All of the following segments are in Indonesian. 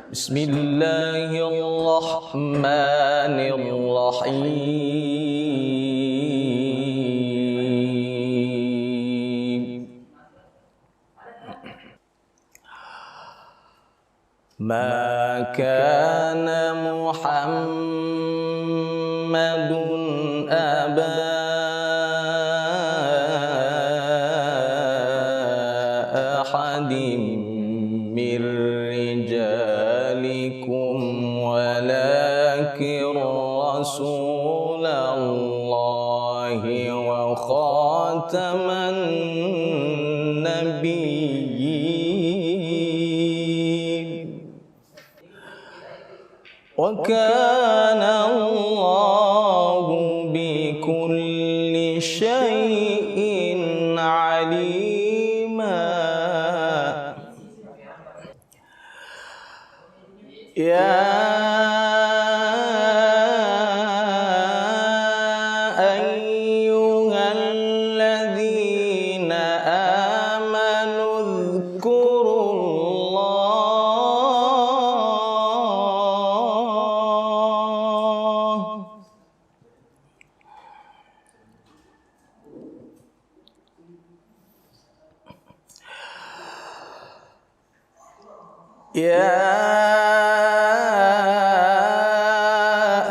Bismillahirrahmanirrahim. Ma kana Muhammadun aba ahadim min rijalikum walakin rasulallahi wa khataman nabiyyin wa kana Allahu bikulli syai'in alima. Ya ayyuhalladzina amanu dzkurullah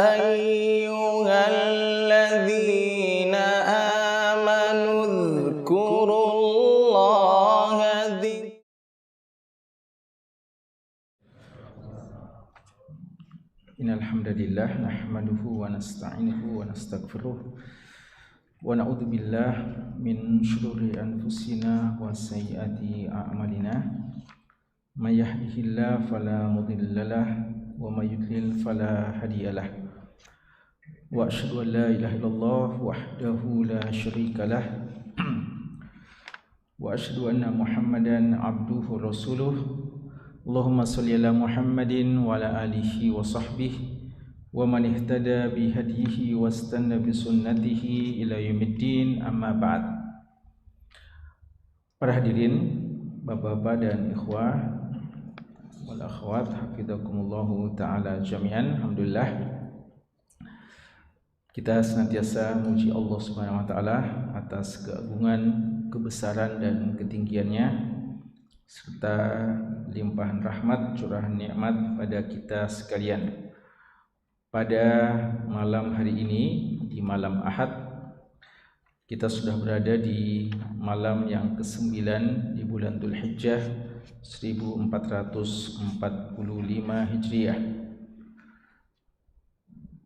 ayyuhalladzina amanu dzkurullaha Innal hamdalillah nahmaduhu wa nasta'inuhu wa nastaghfiruh wa na'udzu billahi min shururi anfusina wa sayyiati a'malina. May yahdihillahu fala mudilla lahu wa may yudlil fala hadiyalah. Wa asyhadu an la ilaha illallah wahdahu la syarika lah wa asyhadu anna Muhammadan abduhu rasuluh. Allahumma shalli ala Muhammadin wa ala alihi wa sahbihi wa man ihtada bi hadihi wastanna bi sunnatihi ila yaumiddin, amma ba'd. Para hadirin, bapak-bapak dan ikhwah wal akhwat, hafizakumullahu taala jami'an. Alhamdulillah, kita senantiasa memuji Allah Subhanahu wa taala atas keagungan, kebesaran dan ketinggiannya, serta limpahan rahmat, curahan nikmat pada kita sekalian. Pada malam hari ini, di malam Ahad, kita sudah berada di malam yang ke-9 di bulan Dzulhijjah 1445 Hijriah.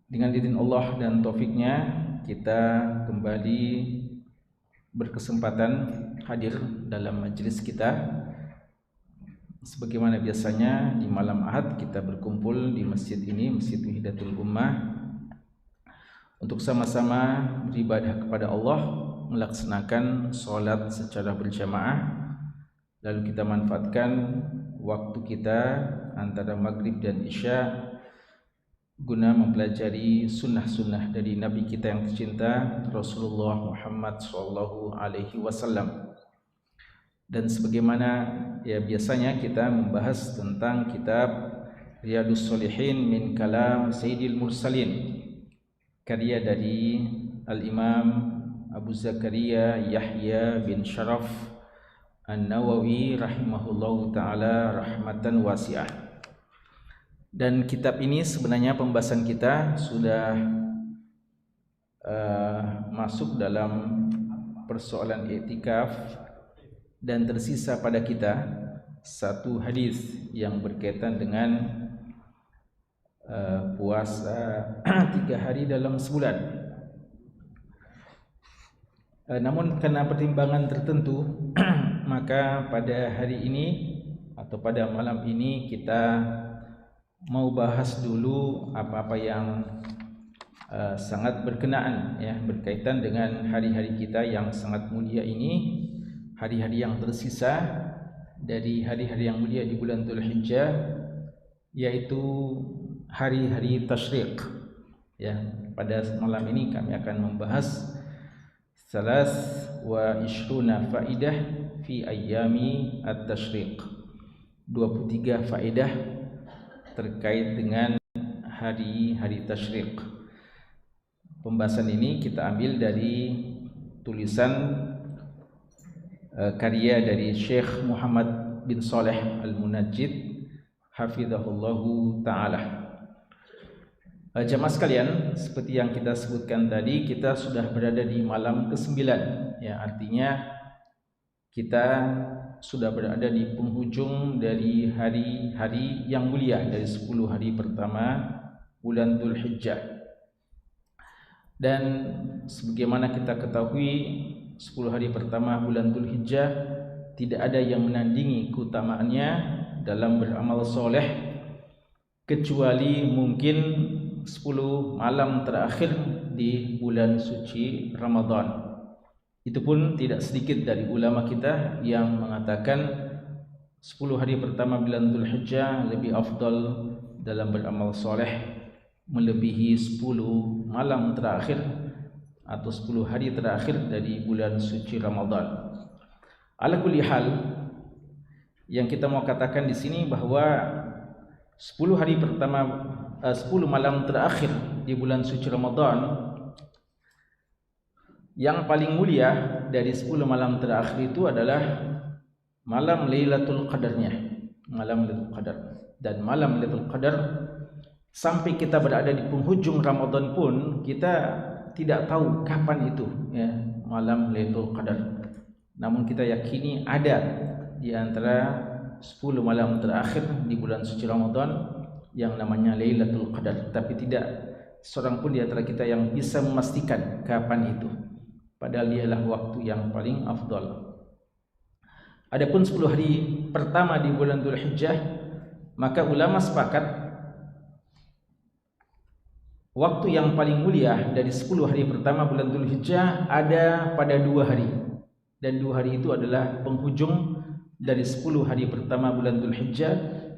Dengan izin Allah dan taufiknya, kita kembali berkesempatan hadir dalam majelis kita. Sebagaimana biasanya di malam Ahad kita berkumpul di masjid ini, Masjid Wahdatul Ummah, untuk sama-sama beribadah kepada Allah, melaksanakan sholat secara berjamaah. Lalu kita manfaatkan waktu kita antara maghrib dan isya guna mempelajari sunnah-sunnah dari Nabi kita yang tercinta, Rasulullah Muhammad SAW. Dan sebagaimana ya biasanya kita membahas tentang kitab Riyadhus Shalihin min kalam Sayyidil Mursalin, karya dari Al-Imam Abu Zakaria Yahya bin Sharaf An-Nawawi rahimahullahu ta'ala rahmatan wasi'ah. Dan kitab ini sebenarnya pembahasan kita sudah masuk dalam persoalan i'tikaf, dan tersisa pada kita satu hadis yang berkaitan dengan puasa 3 hari dalam sebulan. Namun karena pertimbangan tertentu maka pada hari ini atau pada malam ini kita mau bahas dulu apa-apa yang sangat berkenaan ya, berkaitan dengan hari-hari kita yang sangat mulia ini, hari-hari yang tersisa dari hari-hari yang mulia di bulan Dzulhijjah, yaitu hari-hari tasyrik. Ya, pada malam ini kami akan membahas 23 faidah fi ayyami at-tasyrik. 23 faedah terkait dengan hari-hari tasyrik. Pembahasan ini kita ambil dari tulisan karya dari Syekh Muhammad bin Saleh Al-Munajjid hafizahullahu ta'ala. Jamaah sekalian, seperti yang kita sebutkan tadi, kita sudah berada di malam ke-9, ya, artinya kita sudah berada di penghujung dari hari-hari yang mulia, dari 10 hari pertama bulan Dzulhijjah. Dan sebagaimana kita ketahui, 10 hari pertama bulan Dzulhijjah tidak ada yang menandingi keutamaannya dalam beramal soleh, kecuali mungkin 10 malam terakhir di bulan suci Ramadan. Itu pun tidak sedikit dari ulama kita yang mengatakan 10 hari pertama bulan Dzulhijjah lebih afdal dalam beramal soleh melebihi 10 malam terakhir atau 10 hari terakhir dari bulan suci Ramadan. Ala kulli hal, yang kita mau katakan di sini bahwa 10 hari pertama 10 malam terakhir di bulan suci Ramadan yang paling mulia dari 10 malam terakhir itu adalah malam Lailatul Qadarnya, malam Lailatul Qadar. Dan malam Lailatul Qadar, sampai kita berada di penghujung Ramadan pun kita tidak tahu kapan itu, ya, malam Lailatul Qadar. Namun kita yakini ada di antara 10 malam terakhir di bulan suci Ramadan yang namanya Lailatul Qadar, tapi tidak seorang pun di antara kita yang bisa memastikan kapan itu, padahal dialah waktu yang paling afdal. Adapun 10 hari pertama di bulan Dzulhijjah, maka ulama sepakat waktu yang paling mulia dari 10 hari pertama bulan Dzulhijjah ada pada 2 hari. Dan 2 hari itu adalah penghujung dari 10 hari pertama bulan Dzulhijjah,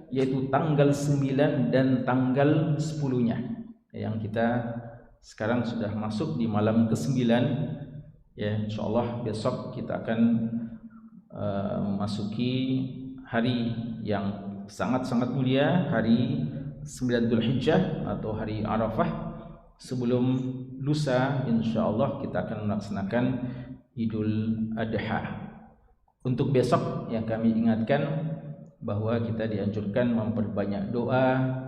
yaitu tanggal 9 dan tanggal 10-nya. Yang kita sekarang sudah masuk di malam ke-9. Ya, insyaallah besok kita akan memasuki hari yang sangat-sangat mulia, hari 9 Dzulhijjah atau hari Arafah. Sebelum lusa insyaallah kita akan melaksanakan Idul Adha. Untuk besok yang kami ingatkan bahwa kita dianjurkan memperbanyak doa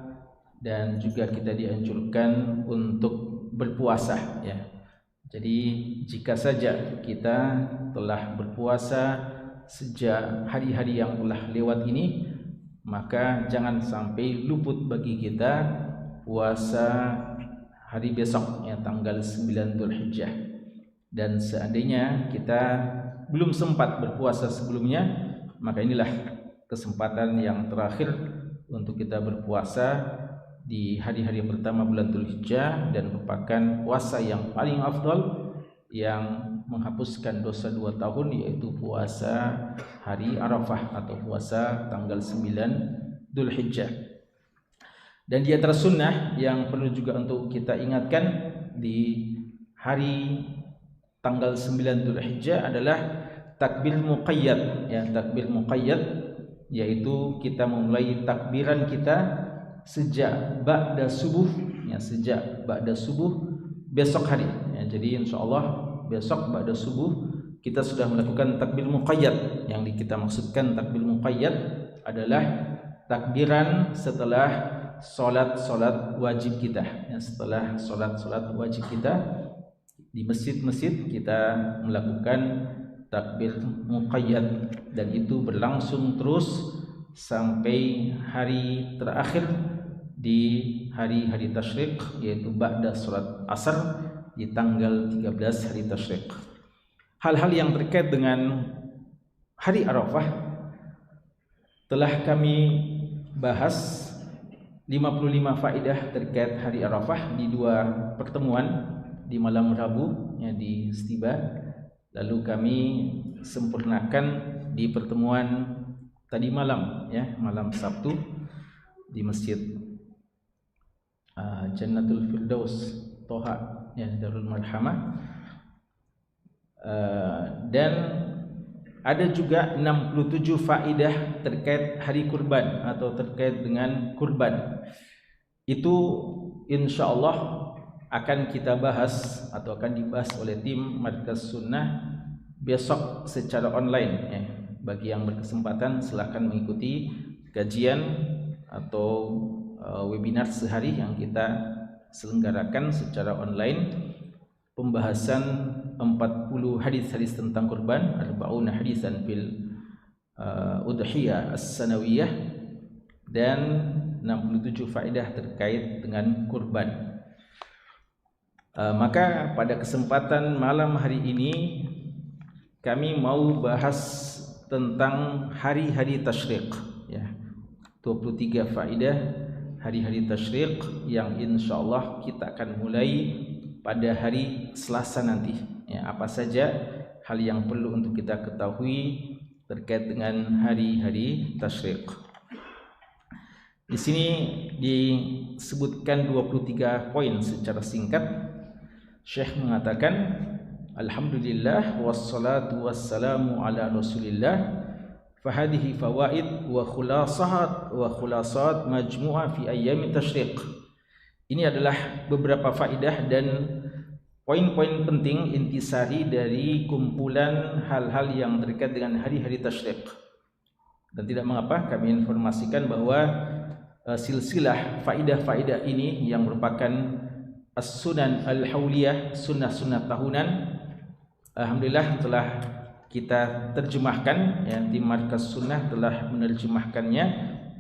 dan juga kita dianjurkan untuk berpuasa, ya. Jadi jika saja kita telah berpuasa sejak hari-hari yang telah lewat ini, maka jangan sampai luput bagi kita puasa hari besok, ya, tanggal 9 Dzulhijjah. Dan seandainya kita belum sempat berpuasa sebelumnya, maka inilah kesempatan yang terakhir untuk kita berpuasa di hari-hari pertama bulan Dzulhijjah, dan merupakan puasa yang paling afdal yang menghapuskan dosa 2 tahun, yaitu puasa hari Arafah atau puasa tanggal 9 Dzulhijjah. Dan di antara sunnah yang perlu juga untuk kita ingatkan di hari tanggal 9 Dzulhijjah adalah takbir muqayyad, ya, takbir muqayyad, yaitu kita memulai takbiran kita sejak ba'da subuh, ya, sejak ba'da subuh besok hari, ya. Jadi insyaallah besok ba'da subuh kita sudah melakukan takbir muqayyad. Yang kita maksudkan takbir muqayyad adalah takbiran setelah solat wajib kita, ya, setelah solat wajib kita di masjid-masjid kita melakukan takbir muqayyad, dan itu berlangsung terus sampai hari terakhir di hari-hari tasyrik, yaitu ba'da salat asar di tanggal 13 hari tasyrik. Hal-hal yang terkait dengan hari Arafah telah kami bahas 55 faedah terkait hari Arafah di 2 pertemuan, di malam Rabu, ya, di Istiba. Lalu kami sempurnakan di pertemuan tadi malam, ya, malam Sabtu di Masjid Jannatul Firdaus Toha, ya, Darul Marhamah. Dan Ada juga 67 faedah terkait hari kurban atau terkait dengan kurban. Itu insyaallah akan kita bahas atau akan dibahas oleh tim Markas Sunnah besok secara online ya. Bagi yang berkesempatan silakan mengikuti kajian atau webinar sehari yang kita selenggarakan secara online, pembahasan 40 hadis-hadis tentang kurban, 40 hadisan fil udhiyah as-sanawiyah, dan 67 faedah terkait dengan kurban. Maka pada kesempatan malam hari ini kami mau bahas tentang hari-hari tasyrik ya. 23 faedah hari-hari tasyrik yang insyaallah kita akan mulai pada hari Selasa nanti ya. Apa saja hal yang perlu untuk kita ketahui terkait dengan hari-hari tasyrik. Di sini disebutkan 23 poin secara singkat. Syekh mengatakan, alhamdulillah wassalatu wassalamu ala rasulillah, fahadihi fawaid wa khulasat majmu'ah fi ayyam tasyriq. Ini adalah beberapa faedah dan poin-poin penting intisari dari kumpulan hal-hal yang terkait dengan hari-hari tasyriq. Dan tidak mengapa kami informasikan bahwa silsilah faedah-faedah ini yang merupakan as-sunan al-hauliyah, sunnah-sunnah tahunan, alhamdulillah telah kita terjemahkan ya. Tim Markas Sunnah telah menerjemahkannya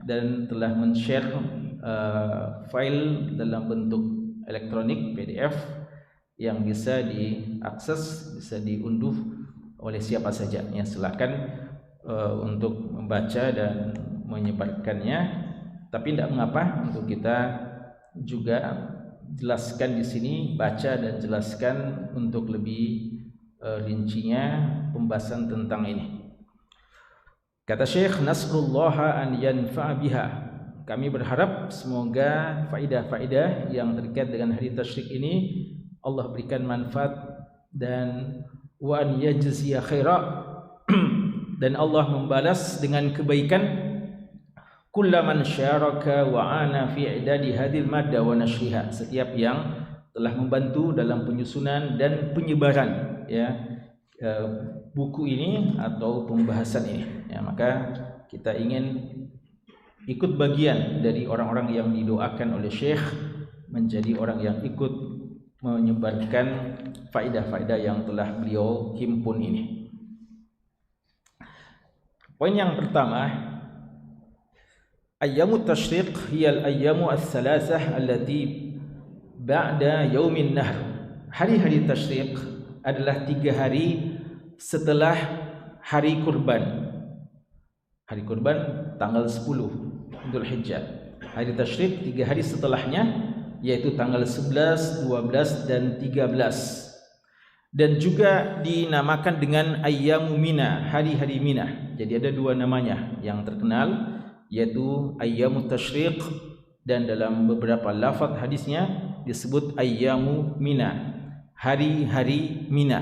dan telah men-share file dalam bentuk elektronik PDF yang bisa diakses, bisa diunduh oleh siapa saja ya. Silakan untuk membaca dan menyebarkannya. Tapi tidak mengapa untuk kita juga jelaskan di sini, baca dan jelaskan untuk lebih rincinya pembahasan tentang ini. Kata Syekh, nas'alullah an yanfa'a biha. Kami berharap semoga faedah-faedah yang terkait dengan hari tasyrik ini Allah berikan manfaat dan wa an yajziya khaira dan Allah membalas dengan kebaikan kullaman syaraka wa ana fi i'dadi hadhil madda wa nashriha, setiap yang telah membantu dalam penyusunan dan penyebaran ya buku ini atau pembahasan ini ya. Maka kita ingin ikut bagian dari orang-orang yang didoakan oleh Syekh menjadi orang yang ikut menyebarkan faedah-faedah yang telah beliau himpun ini. Poin yang pertama, ayyamut tasyriq hiya al-ayyamu ats-tsalatsah allati ba'da yaumin nahr. Hari-hari tasyriq adalah 3 hari setelah hari kurban. Hari kurban tanggal 10 Dzulhijjah. Hari tasyriq 3 hari setelahnya, yaitu tanggal 11, 12 dan 13. Dan juga dinamakan dengan ayyamu Mina, hari-hari Mina. Jadi ada 2 namanya yang terkenal, yaitu ayyamut tasyriq dan dalam beberapa lafaz hadisnya disebut ayyamu Mina, hari-hari Mina.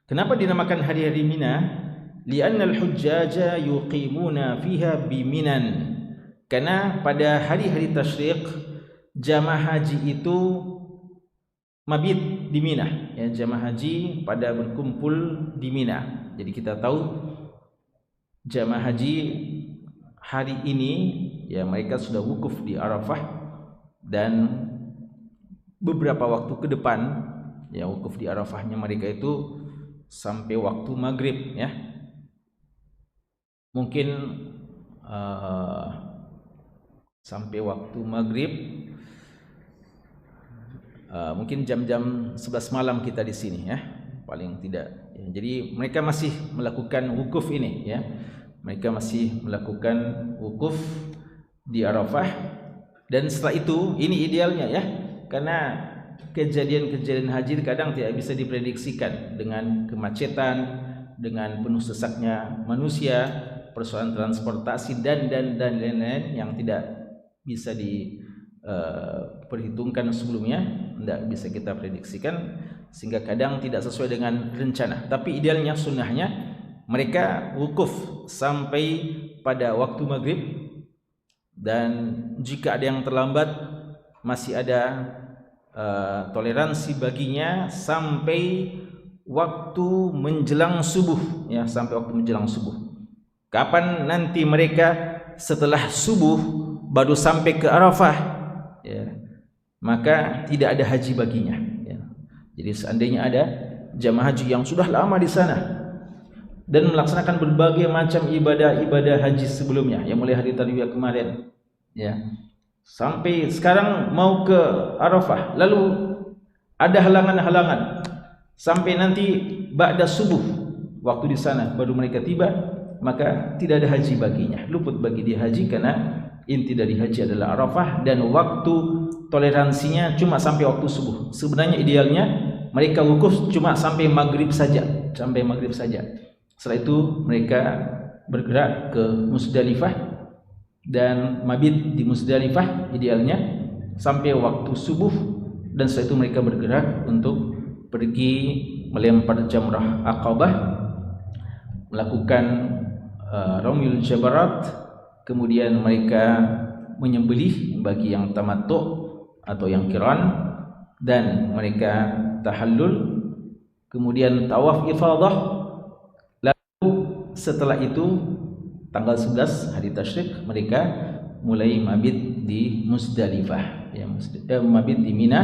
Kenapa dinamakan hari-hari Mina? Li'anna al-hujjaja yuqimuna fiha biminan. Karena pada hari-hari tasyriq jamaah haji itu mabit di Mina ya, jamaah haji pada berkumpul di Mina. Jadi kita tahu jamaah haji hari ini ya mereka sudah wukuf di Arafah, dan beberapa waktu ke depan ya wukuf di Arafahnya mereka itu sampai waktu maghrib ya. Mungkin sampai waktu maghrib, mungkin jam-jam 11 malam kita di sini ya, paling tidak ya. Jadi mereka masih melakukan wukuf ini ya. Mereka masih melakukan wukuf di Arafah, dan setelah itu ini idealnya ya, karena kejadian-kejadian haji kadang tidak bisa diprediksikan dengan kemacetan, dengan penuh sesaknya manusia, persoalan transportasi dan lain-lain yang tidak bisa diperhitungkan sebelumnya, tidak bisa kita prediksikan, sehingga kadang tidak sesuai dengan rencana. Tapi idealnya sunnahnya mereka wukuf sampai pada waktu maghrib, dan jika ada yang terlambat masih ada toleransi baginya sampai waktu menjelang subuh, ya, sampai waktu menjelang subuh. Kapan nanti mereka setelah subuh baru sampai ke Arafah, ya, maka tidak ada haji baginya, ya. Jadi seandainya ada jamaah haji yang sudah lama di sana dan melaksanakan berbagai macam ibadah haji sebelumnya, yang mulai hari tarwiyah kemarin, ya, sampai sekarang mau ke Arafah, lalu ada halangan-halangan sampai nanti ba'da subuh waktu di sana baru mereka tiba, maka tidak ada haji baginya, luput bagi dia haji, karena inti dari haji adalah Arafah dan waktu toleransinya cuma sampai waktu subuh. Sebenarnya idealnya mereka wukuf cuma sampai maghrib saja, Setelah itu mereka bergerak ke Musdalifah dan mabit di Musdalifah idealnya sampai waktu subuh, dan setelah itu mereka bergerak untuk pergi melempar jamrah Aqabah, melakukan Ramyul Jabarat, kemudian mereka menyembelih bagi yang tamattu atau yang qiran, dan mereka tahallul, kemudian tawaf ifadah. Lalu setelah itu tanggal 11 hari tasyrik mereka mulai mabit di Musdalifah, ya, mabit di Mina,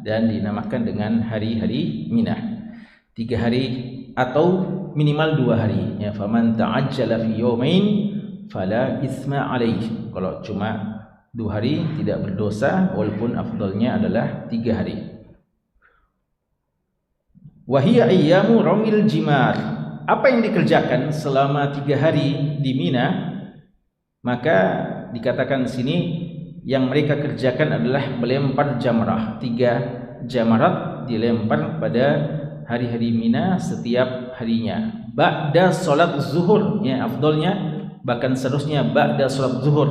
dan dinamakan dengan hari-hari Mina. 3 hari atau minimal 2 hari, ya. Faman ta'ajjala fi yawmain fala itsma alaih. Kalau cuma 2 hari tidak berdosa, walaupun afdalnya adalah 3 hari. Wa hiya ayyamu ramil jimar. Apa yang dikerjakan selama 3 hari di Mina? Maka dikatakan di sini yang mereka kerjakan adalah melempar jamrah. 3 jamarat dilempar pada hari-hari Mina setiap harinya. Ba'da salat zuhur, ya, afdalnya bahkan seterusnya ba'da salat zuhur,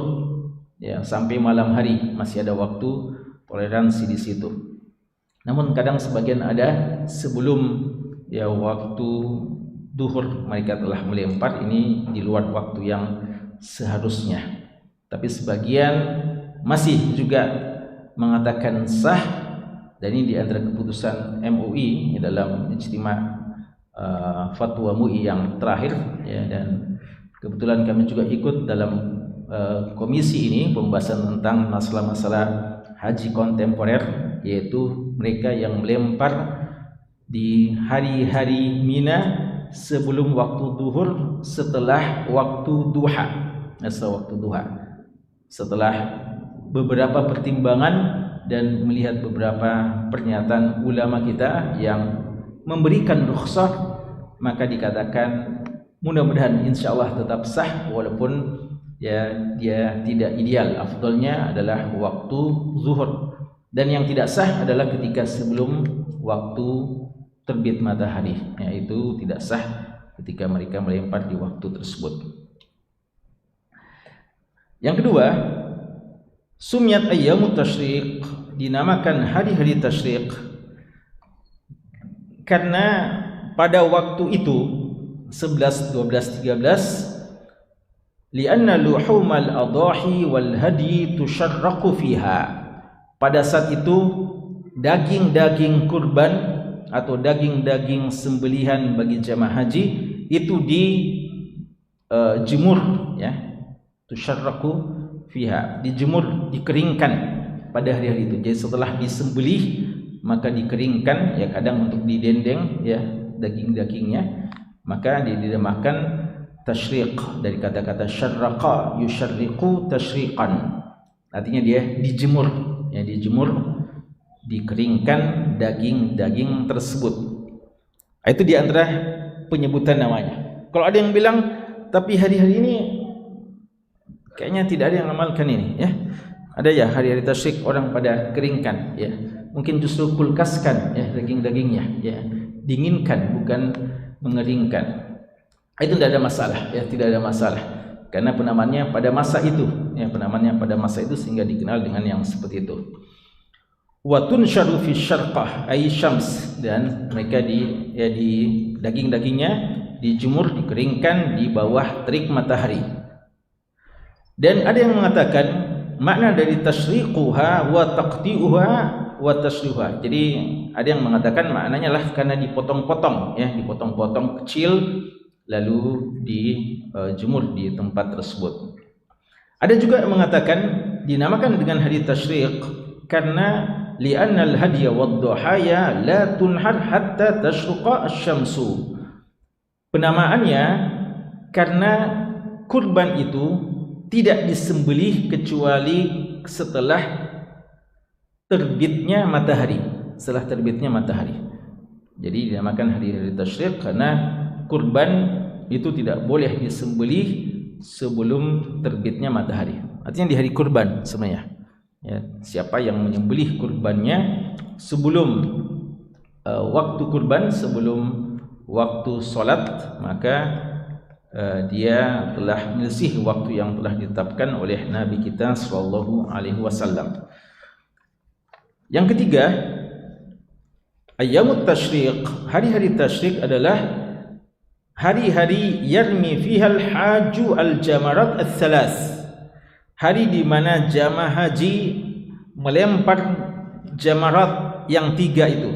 ya, sampai malam hari masih ada waktu toleransi di situ. Namun kadang sebagian ada sebelum, ya, waktu duhur mereka telah melempar, ini di luar waktu yang seharusnya. Tapi sebagian masih juga mengatakan sah, dan ini di antara keputusan MUI dalam ijtima fatwa MUI yang terakhir, ya, dan kebetulan kami juga ikut dalam komisi ini pembahasan tentang masalah-masalah haji kontemporer, yaitu mereka yang melempar di hari-hari Mina sebelum waktu duhur, setelah waktu duha, setelah beberapa pertimbangan dan melihat beberapa pernyataan ulama kita yang memberikan rukhsah, maka dikatakan mudah-mudahan insyaallah tetap sah, walaupun, ya, dia tidak ideal. Afdalnya adalah waktu zuhur, dan yang tidak sah adalah ketika sebelum waktu terbit matahari, yaitu tidak sah ketika mereka melempar di waktu tersebut. Yang kedua, sumyat ayyamut tasyriq, dinamakan hari-hari tasyriq karena pada waktu itu 11, 12, 13 lianna luhumal adahi wal hadi tusharraqu fiha. Pada saat itu daging-daging kurban atau daging-daging sembelihan bagi jamaah haji itu dijemur, ya, tusyarraku fiha, dijemur, dikeringkan pada hari-hari itu. Jadi setelah disembelih maka dikeringkan, ya, kadang untuk didendeng, ya, daging-dagingnya, maka dinamakan tasyriq dari kata-kata syarraqa yusyarriqu tasyriqan, artinya dia dijemur, ya, dijemur, dikeringkan daging-daging tersebut. Itu di antara penyebutan namanya. Kalau ada yang bilang tapi hari-hari ini kayaknya tidak ada yang mengamalkan ini, ya. Ada, ya, hari-hari tasyrik orang pada keringkan, ya. Mungkin justru kulkaskan, ya, daging-dagingnya, ya. Dinginkan, bukan mengeringkan. Itu tidak ada masalah, ya, tidak ada masalah. Karena penamaannya pada masa itu, ya, penamaannya pada masa itu sehingga dikenal dengan yang seperti itu. Wa tunsharu fi syarqah ay syams, dan mereka di daging-dagingnya dijemur, dikeringkan di bawah terik matahari. Dan ada yang mengatakan makna dari tashriquha wa taqti'uha wa tashrihuha. Jadi ada yang mengatakan maknanya lah karena dipotong-potong, ya, dipotong-potong kecil lalu dijemur di tempat tersebut. Ada juga yang mengatakan dinamakan dengan hari tasyriq karena li'anna al-hadiya wad-duhaya la tunhar hatta tashruqa asy-syamsu. Penamaannya karena kurban itu tidak disembelih kecuali setelah terbitnya matahari, setelah terbitnya matahari. Jadi dinamakan hari tasyriq karena kurban itu tidak boleh disembelih sebelum terbitnya matahari. Artinya di hari kurban sebenarnya. Ya, siapa yang menyembelih kurbannya sebelum waktu kurban, sebelum waktu solat, maka dia telah menyelesaikan waktu yang telah ditetapkan oleh Nabi kita sallallahu alaihi wasallam. Yang ketiga, ayyamut tasyriq, hari-hari tasyriq adalah hari-hari yarmi fiha al-haju al-jamarat al-thalath. Hari di mana jamaah haji melempar jamarat yang tiga itu,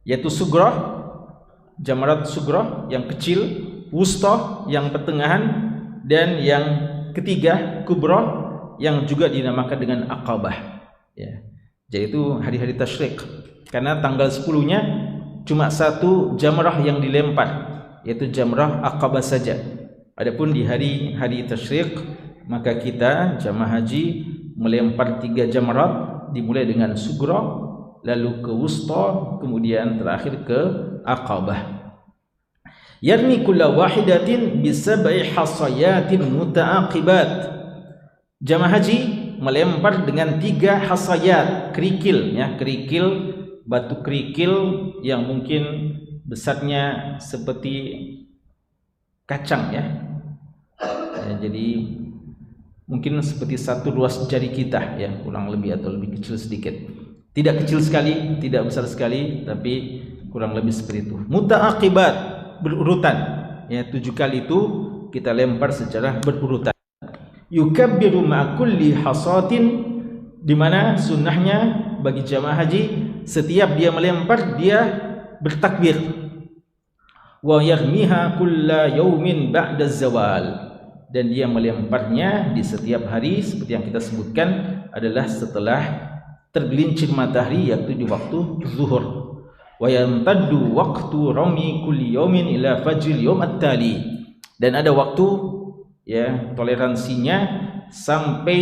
yaitu sugrah, jamarat sugrah yang kecil, wusta yang pertengahan, dan yang ketiga kubra yang juga dinamakan dengan aqabah, ya. Jadi itu hari-hari tasyriq karena tanggal 10-nya cuma satu jamrah yang dilempar, yaitu jamrah aqabah saja. Adapun di hari-hari tasyriq maka kita jamaah haji melempar 3 jamrat, dimulai dengan sugra, lalu ke wusta, kemudian terakhir ke aqabah. Yarmi kulla wahidatin bisab'i hasayatin mutaaqibat. Jamaah haji melempar dengan 3 hasayat, kerikil, ya, kerikil, batu kerikil yang mungkin besarnya seperti kacang, ya. Jadi mungkin seperti satu ruas jari kita, ya, kurang lebih atau lebih kecil sedikit. Tidak kecil sekali, tidak besar sekali, tapi kurang lebih seperti itu. Mutaaqibat, berurutan, ya, 7 kali itu kita lempar secara berurutan. Yukabbiru ma'a kulli hasatin, di mana sunnahnya bagi jamaah haji setiap dia melempar dia bertakbir. Wa yarmiha kulla yaumin ba'da zawal, dan dia melemparnya di setiap hari seperti yang kita sebutkan adalah setelah tergelincir matahari, yaitu di waktu zuhur. Wa yantaddu waqtu rami kulli yaumin ila fajril yaum at-tali, dan ada waktu, ya, toleransinya sampai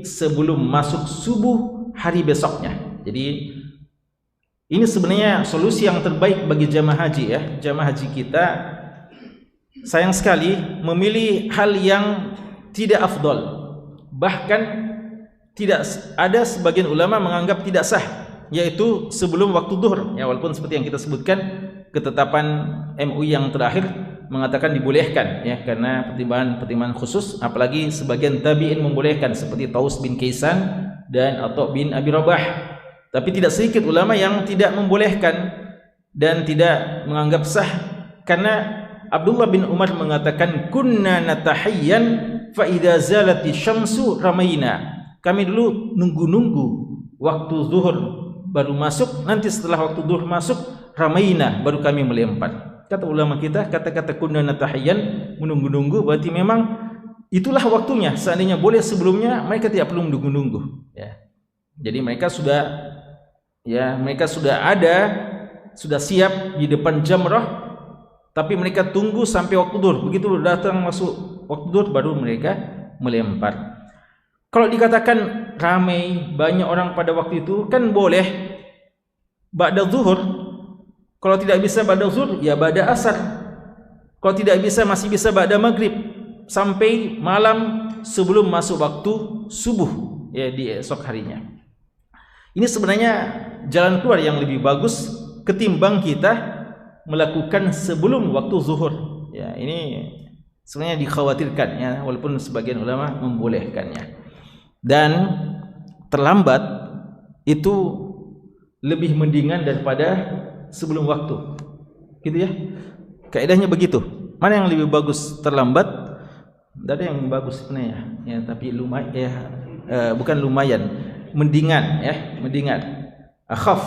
sebelum masuk subuh hari besoknya. Jadi ini sebenarnya solusi yang terbaik bagi jamaah haji, ya. Jamaah haji kita sayang sekali memilih hal yang tidak afdol, bahkan tidak ada sebagian ulama menganggap tidak sah, yaitu sebelum waktu zuhur, ya, walaupun seperti yang kita sebutkan ketetapan MUI yang terakhir mengatakan dibolehkan, ya, karena pertimbangan khusus, apalagi sebagian tabi'in membolehkan seperti Taus bin Kaisan dan Atha bin Abi Rabah. Tapi tidak sedikit ulama yang tidak membolehkan dan tidak menganggap sah, karena Abdullah bin Umar mengatakan kunna natahayyan fa idza zalati syamsu ramaina. Kami dulu nunggu-nunggu waktu zuhur baru masuk, nanti setelah waktu zuhur masuk ramaina, baru kami melempar. Kata ulama kita, kata-kata kunna natahayyan, menunggu-nunggu, berarti memang itulah waktunya. Seandainya boleh sebelumnya, mereka tidak perlu menunggu-nunggu, ya. Jadi mereka sudah ada, sudah siap di depan jamrah, tapi mereka tunggu sampai waktu zuhur. Begitu datang masuk waktu zuhur baru mereka melempar. Kalau dikatakan ramai banyak orang pada waktu itu, kan boleh ba'da zuhur. Kalau tidak bisa ba'da zuhur, ya ba'da asar. Kalau tidak bisa, masih bisa ba'da maghrib, sampai malam sebelum masuk waktu subuh, ya, di esok harinya. Ini sebenarnya jalan keluar yang lebih bagus ketimbang kita melakukan sebelum waktu zuhur, ya. Ini sebenarnya dikhawatirkan, ya, walaupun sebagian ulama membolehkannya. Dan terlambat itu lebih mendingan daripada sebelum waktu, gitu, ya. Kaidahnya begitu. Mana yang lebih bagus, terlambat? Tidak ada yang bagus sebenarnya, ya, tapi lumayan, ya, bukan lumayan, mendingan, ya, mendingan. Akhaf,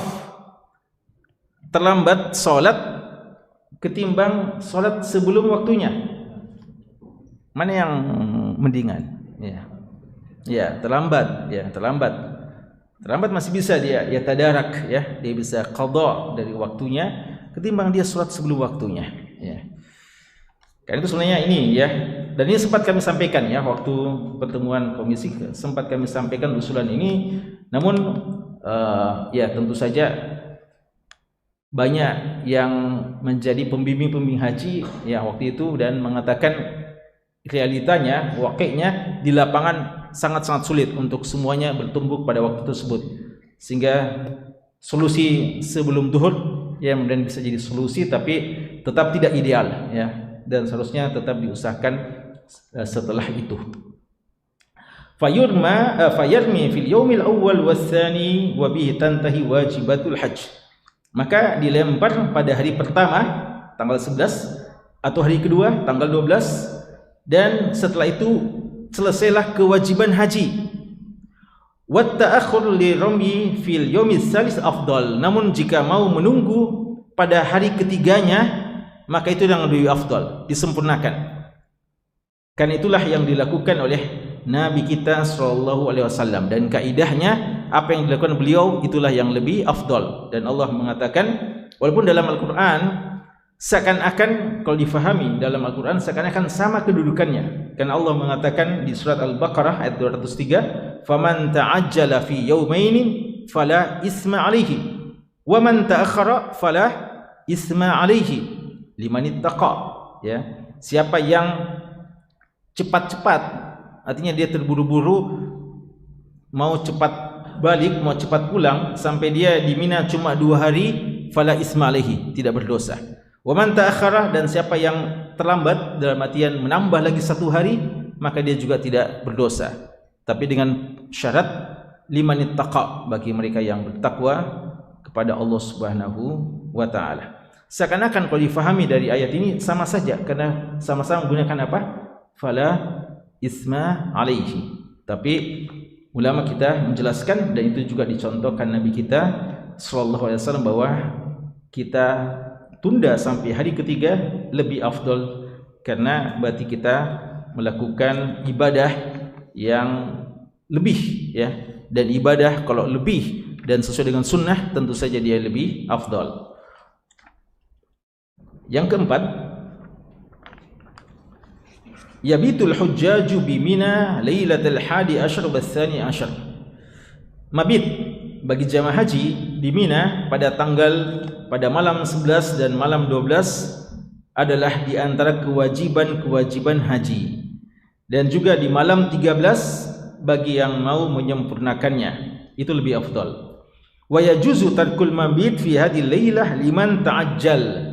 terlambat solat ketimbang solat sebelum waktunya. Mana yang mendingan? Ya, terlambat, ya, terlambat. Terlambat masih bisa dia tadarak, ya, dia bisa qadha dari waktunya ketimbang dia solat sebelum waktunya, ya. Karena itu sebenarnya ini, ya, dan ini sempat kami sampaikan, ya, waktu pertemuan komisi sempat kami sampaikan usulan ini. Namun ya tentu saja banyak yang menjadi pembimbing haji, ya, waktu itu, dan mengatakan realitanya, wakilnya di lapangan sangat-sangat sulit untuk semuanya bertumbuk pada waktu tersebut, sehingga solusi sebelum duhur, ya, kemudian bisa jadi solusi tapi tetap tidak ideal, ya, dan seharusnya tetap diusahakan setelah itu. Fayarmi fil yaumil awwal watsani wa bihi tantahi wajibatul hajj. Maka dilempar pada hari pertama tanggal 11 atau hari kedua tanggal 12, dan setelah itu selesailah kewajiban haji. Wa ta'akhur li rami fil yaumis salis afdal. Namun jika mau menunggu pada hari ketiganya, maka itu yang lebih afdal, disempurnakan. Karena itulah yang dilakukan oleh Nabi kita sallallahu alaihi wasallam, dan kaidahnya apa yang dilakukan beliau itulah yang lebih afdal. Dan Allah mengatakan, walaupun dalam Al-Qur'an seakan-akan, kalau difahami dalam Al-Quran, seakan-akan sama kedudukannya. Karena Allah mengatakan di surat Al-Baqarah ayat 203, "Faman ta'ajjala fi yawmaini fala isma 'alaihi, wa man ta'akhkhara fala isma 'alaihi liman ittaqa." Ya, siapa yang cepat-cepat, artinya dia terburu-buru mau cepat balik, mau cepat pulang, sampai dia di Mina cuma 2 hari, fala isma 'alaihi, tidak berdosa. Wa man ta'akhkhara, dan siapa yang terlambat dalam artian menambah lagi 1 hari, maka dia juga tidak berdosa. Tapi dengan syarat liman ittaqa, bagi mereka yang bertakwa kepada Allah Subhanahu wa taala. Seakan-akan kalau difahami dari ayat ini sama saja, karena sama-sama menggunakan apa? Fala isma 'alaihi. Tapi ulama kita menjelaskan, dan itu juga dicontohkan Nabi kita sallallahu alaihi wasallam, bahwa kita tunda sampai hari ketiga lebih afdal, karena berarti kita melakukan ibadah yang lebih, ya, dan ibadah kalau lebih dan sesuai dengan sunnah tentu saja dia lebih afdal. Yang keempat, yabitul hujjaju bi Mina lailatul 11 wa tsani 'ashar. Mabit bagi jamaah haji di Mina pada malam 11 dan malam 12 adalah di antara kewajiban-kewajiban haji, dan juga di malam 13 bagi yang mau menyempurnakannya, itu lebih afdal. Wa yajuzu tarkul mabit fi hadhihi lailah liman ta'ajjal,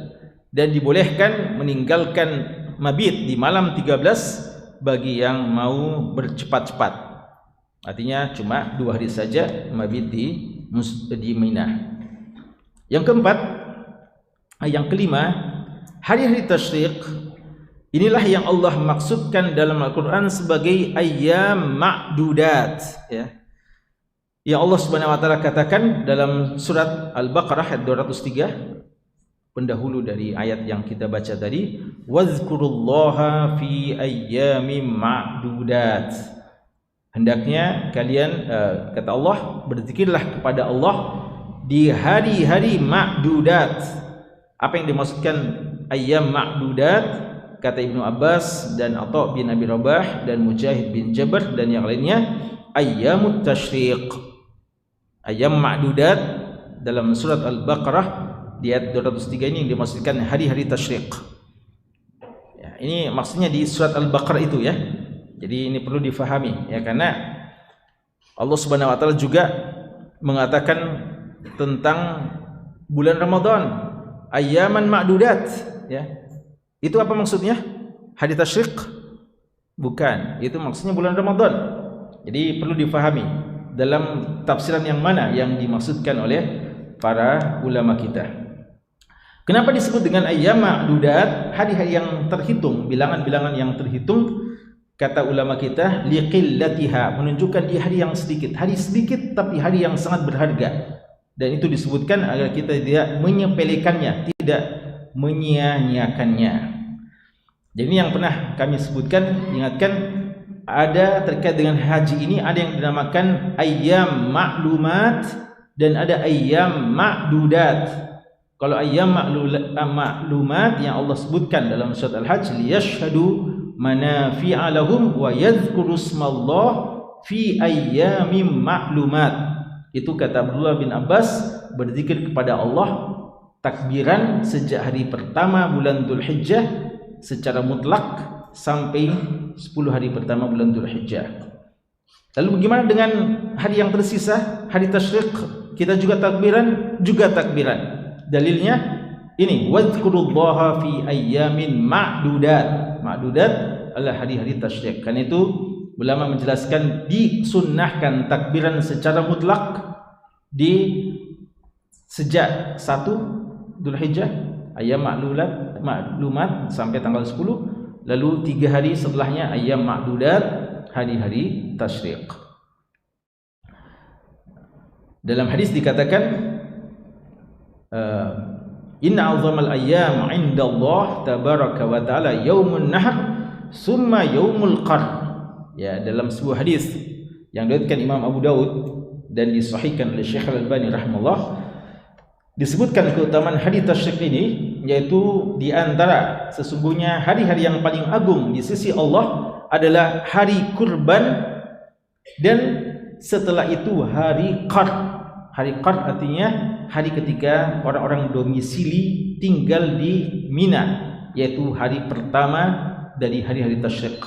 dan dibolehkan meninggalkan mabit di malam 13 bagi yang mau bercepat-cepat. Artinya cuma 2 hari saja mabit di Mina. Yang keempat, yang kelima, hari-hari tasyrik inilah yang Allah maksudkan dalam Al-Quran sebagai ayyam ma'dudat, ya. Yang Allah Subhanahu wa taala katakan dalam surat Al-Baqarah ayat 203, pendahulu dari ayat yang kita baca tadi, wazkurullaha fi ayyamin ma'dudat. Hendaknya kalian, kata Allah, berzikirlah kepada Allah di hari-hari ma'dudat. Apa yang dimaksudkan ayyam ma'dudat? Kata Ibnu Abbas dan Atha bin Abi Rabah dan Mujahid bin Jabr dan yang lainnya, ayyamut tasyriq. Ayyam ma'dudat dalam surat Al-Baqarah di ayat 203 ini yang dimaksudkan hari-hari tasyriq. Ya, ini maksudnya di surat Al-Baqarah itu, ya. Jadi ini perlu difahami, ya, karena Allah Subhanahu wa taala juga mengatakan tentang bulan Ramadan, ayyaman ma'dudat, ya. Itu apa maksudnya? Hari tasyrik? Bukan, itu maksudnya bulan Ramadan. Jadi perlu difahami dalam tafsiran yang mana yang dimaksudkan oleh para ulama kita. Kenapa disebut dengan ayyam ma'dudat, hari-hari yang terhitung, bilangan-bilangan yang terhitung? Kata ulama kita, liqillatiha, menunjukkan di hari yang sedikit, hari sedikit tapi hari yang sangat berharga. Dan itu disebutkan agar kita tidak menyepelekannya, tidak menyia-nyiakannya. Jadi yang pernah kami sebutkan, ingatkan, ada terkait dengan haji ini ada yang dinamakan ayyam ma'lumat dan ada ayyam ma'dudat. Kalau ayyam ma'lumat yang Allah sebutkan dalam surat Al-Hajj, liyashhadu manafi'a lahum wa yadhkuru ismallah fi ayyamin ma'lumat. Itu kata Abdullah bin Abbas, berzikir kepada Allah takbiran sejak hari pertama bulan Dzulhijjah secara mutlak sampai 10 hari pertama bulan Dzulhijjah. Lalu bagaimana dengan hari yang tersisa, hari tasyrik? Kita juga takbiran, Dalilnya ini, wadhkurullaha fi ayyamin ma'dudat. Ma'dudat adalah hari-hari tasyrik. Karena itu ulama menjelaskan disunnahkan takbiran secara mutlak di sejak 1 Dzulhijjah, ayyam ma'lumat sampai tanggal 10, lalu 3 hari setelahnya ayyam ma'dudat, hari-hari tasyrik. Dalam hadis dikatakan, inna a'zamal ayyam 'inda Allah tabaraka wa ta'ala yaumun nahr summa yaumul qarn. Ya, dalam sebuah hadis yang diriwayatkan Imam Abu Daud dan disahihkan oleh Syekh Al-Albani rahimahullah, disebutkan keutamaan hari tasyrik ini, yaitu di antara sesungguhnya hari-hari yang paling agung di sisi Allah adalah hari kurban, dan setelah itu hari qarn. Hari qarn artinya hari ketika orang-orang domisili tinggal di Mina, yaitu hari pertama dari hari-hari tasyrik.